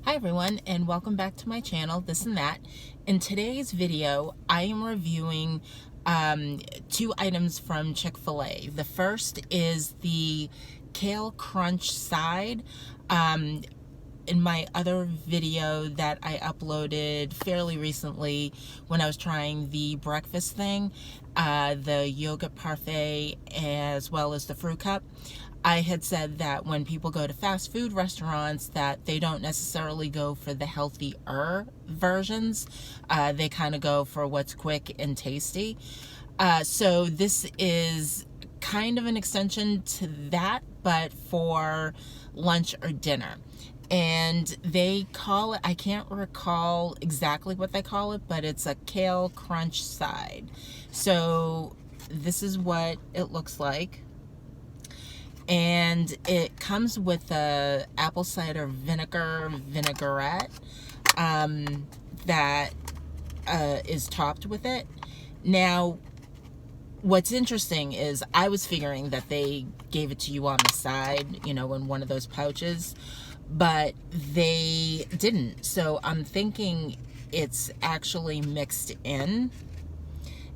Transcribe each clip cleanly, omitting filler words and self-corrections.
Hi everyone, and welcome back to my channel, This and That. In today's video, I am reviewing two items from Chick-fil-A. The first is the Kale Crunch side. In my other video that I uploaded fairly recently when I was trying the breakfast thing, the yogurt parfait as well as the fruit cup, I had said that when people go to fast food restaurants that they don't necessarily go for the healthier versions. They kind of go for what's quick and tasty. So this is kind of an extension to that, but for lunch or dinner. And they call it, I can't recall exactly what they call it, but it's a Kale Crunch side. So this is what it looks like. And it comes with a apple cider vinegar vinaigrette that is topped with it. Now, what's interesting is I was figuring that they gave it to you on the side, you know, in one of those pouches, but they didn't. So I'm thinking it's actually mixed in.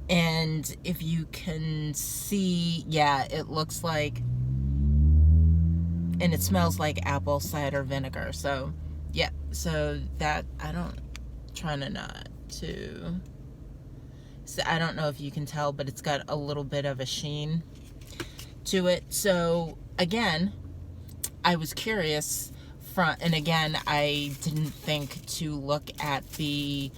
And if you can see, yeah, it looks like, and it smells like apple cider vinegar. So yeah, so that I don't know if you can tell, but it's got a little bit of a sheen to it. So again, I was curious and again, I didn't think to look at the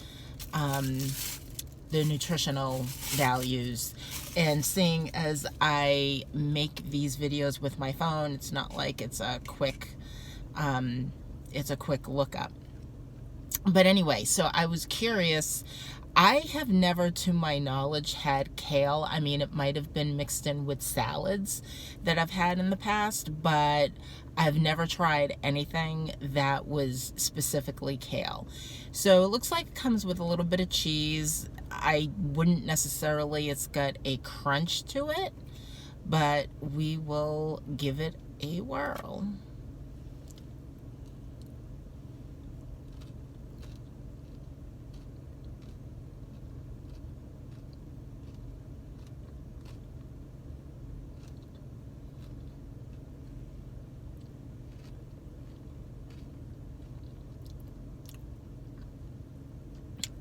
nutritional values. And seeing as I make these videos with my phone, it's not like it's a quick lookup. But anyway, so I was curious. I have never, to my knowledge, had kale. I mean, it might have been mixed in with salads that I've had in the past, but I've never tried anything that was specifically kale. So it looks like it comes with a little bit of cheese. I wouldn't necessarily, it's got a crunch to it, but we will give it a whirl.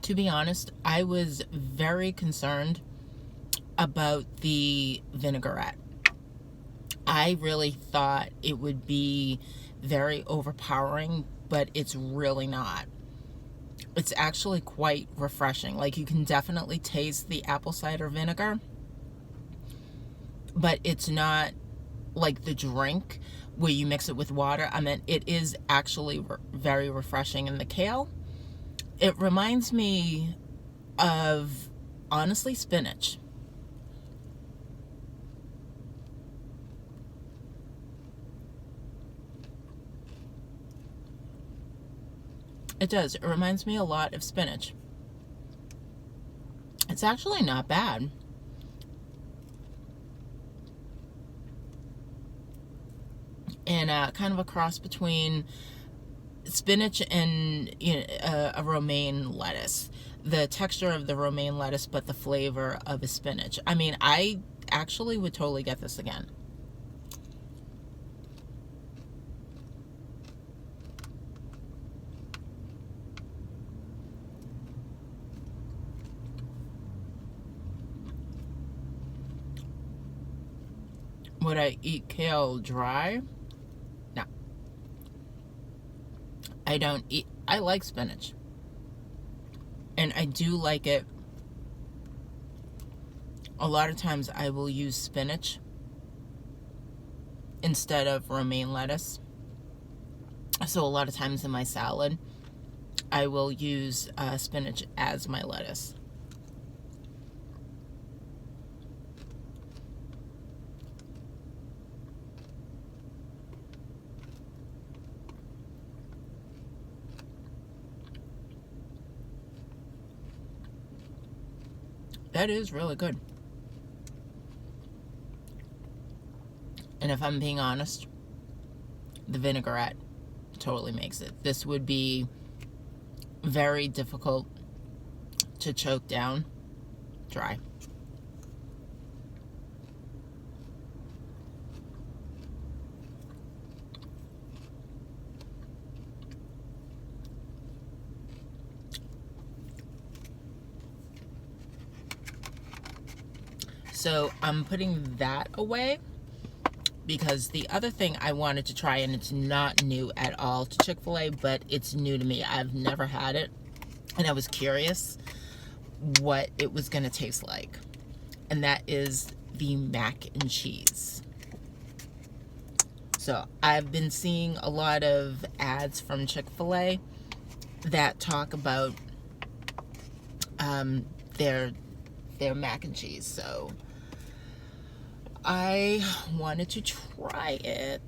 To be honest, I was very concerned about the vinaigrette. I really thought it would be very overpowering, but it's really not. It's actually quite refreshing. Like, you can definitely taste the apple cider vinegar, but it's not like the drink where you mix it with water. I mean, it is actually very refreshing. And the kale, it reminds me of, honestly, spinach. It does. It reminds me a lot of spinach. It's actually not bad. And kind of a cross between spinach and, you know, a romaine lettuce. The texture of the romaine lettuce, but the flavor of a spinach. I mean, I actually would totally get this again. Would I eat kale dry? No. I don't eat, I like spinach. And I do like it. A lot of times I will use spinach instead of romaine lettuce. So a lot of times in my salad, I will use spinach as my lettuce. That is really good. And if I'm being honest, the vinaigrette totally makes it. This would be very difficult to choke down dry. So I'm putting that away because the other thing I wanted to try, and it's not new at all to Chick-fil-A, but it's new to me. I've never had it, and I was curious what it was going to taste like. And that is the mac and cheese. So I've been seeing a lot of ads from Chick-fil-A that talk about their mac and cheese. So I wanted to try it.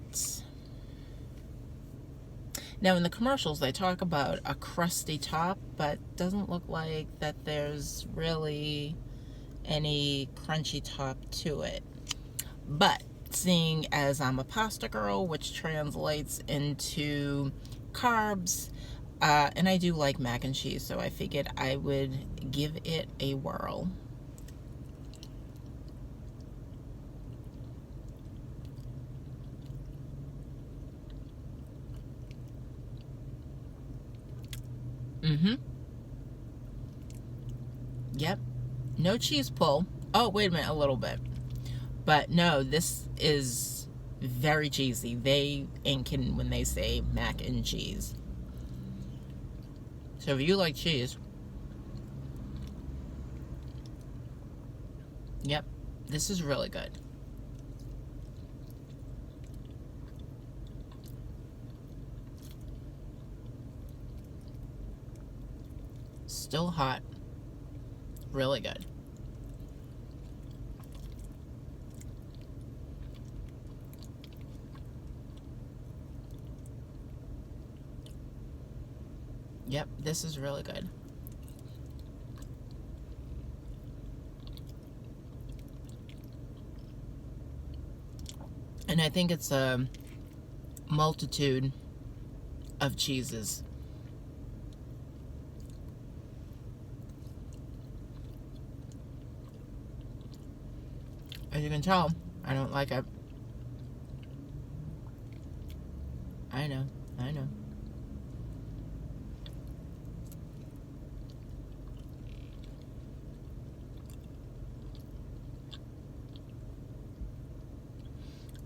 Now in the commercials they talk about a crusty top, but doesn't look like that there's really any crunchy top to it. But seeing as I'm a pasta girl, which translates into carbs, and I do like mac and cheese, so I figured I would give it a whirl. Yep. No cheese pull. Oh, wait a minute, a little bit. But no, this is very cheesy. They ain't kidding when they say mac and cheese. So if you like cheese, yep, this is really good. Still hot. Really good. Yep, this is really good. And I think it's a multitude of cheeses. As you can tell, I don't like it. I know.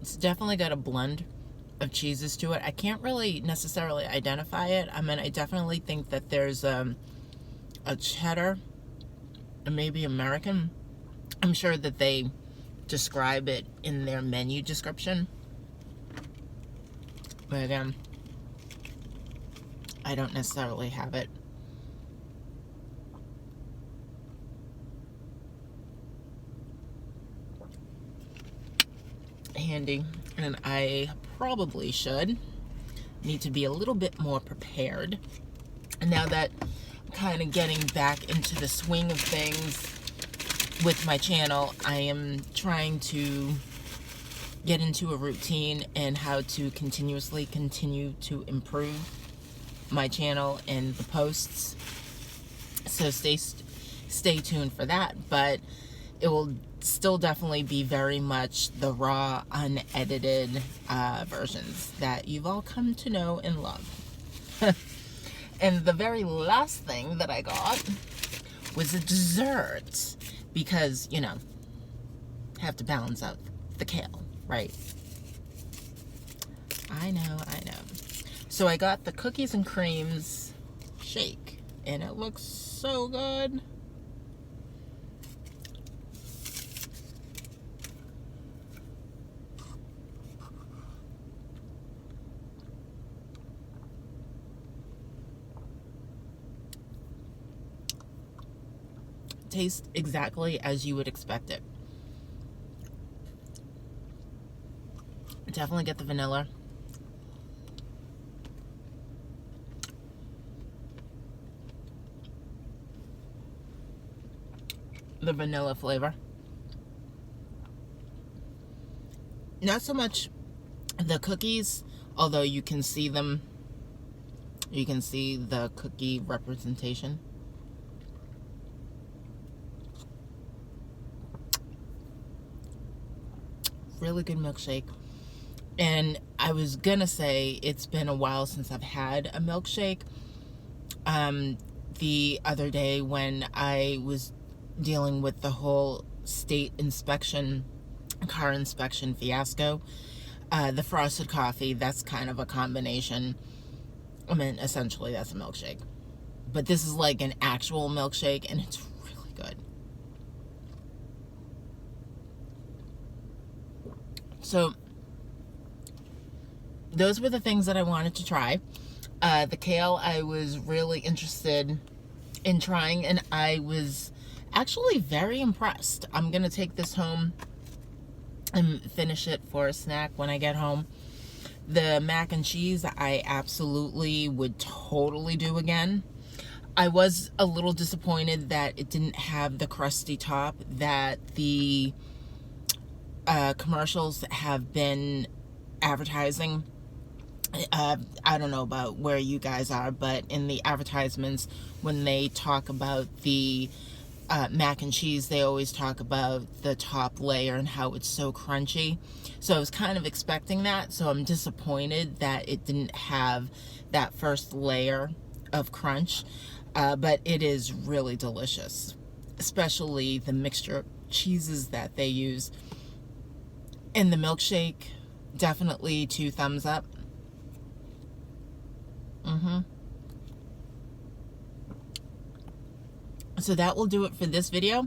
It's definitely got a blend of cheeses to it. I can't really necessarily identify it. I mean, I definitely think that there's a cheddar, and maybe American. I'm sure that they describe it in their menu description. But again, I don't necessarily have it. Handy, and I probably should need to be a little bit more prepared. And now that I'm kind of getting back into the swing of things with my channel, I am trying to get into a routine and how to continuously continue to improve my channel and the posts. So stay tuned for that, but it will still definitely be very much the raw, unedited versions that you've all come to know and love. And the very last thing that I got was a dessert, because, you know, have to balance out the kale, right? I know. So I got the cookies and creams shake, and it looks so good. Tastes exactly as you would expect it. Definitely get the vanilla. The vanilla flavor. Not so much the cookies, although you can see them You can see the cookie representation. Really good milkshake. And I was gonna say it's been a while since I've had a milkshake. The other day when I was dealing with the whole state inspection, car inspection fiasco, the frosted coffee, that's kind of a combination. I mean, essentially that's a milkshake. But this is like an actual milkshake, and it's really good. So those were the things that I wanted to try. The kale I was really interested in trying, and I was actually very impressed. I'm gonna take this home and finish it for a snack when I get home. The mac and cheese I absolutely would totally do again. I was a little disappointed that it didn't have the crusty top that the commercials have been advertising. I don't know about where you guys are, but in the advertisements, when they talk about the mac and cheese, they always talk about the top layer and how it's so crunchy. So I was kind of expecting that, so I'm disappointed that it didn't have that first layer of crunch, but it is really delicious, especially the mixture of cheeses that they use. And the milkshake, definitely 2 thumbs up. So that will do it for this video.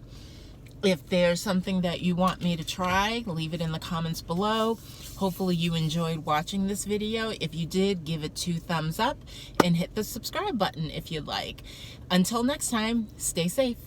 If there's something that you want me to try, leave it in the comments below. Hopefully you enjoyed watching this video. If you did, give it 2 thumbs up and hit the subscribe button if you'd like. Until next time, stay safe.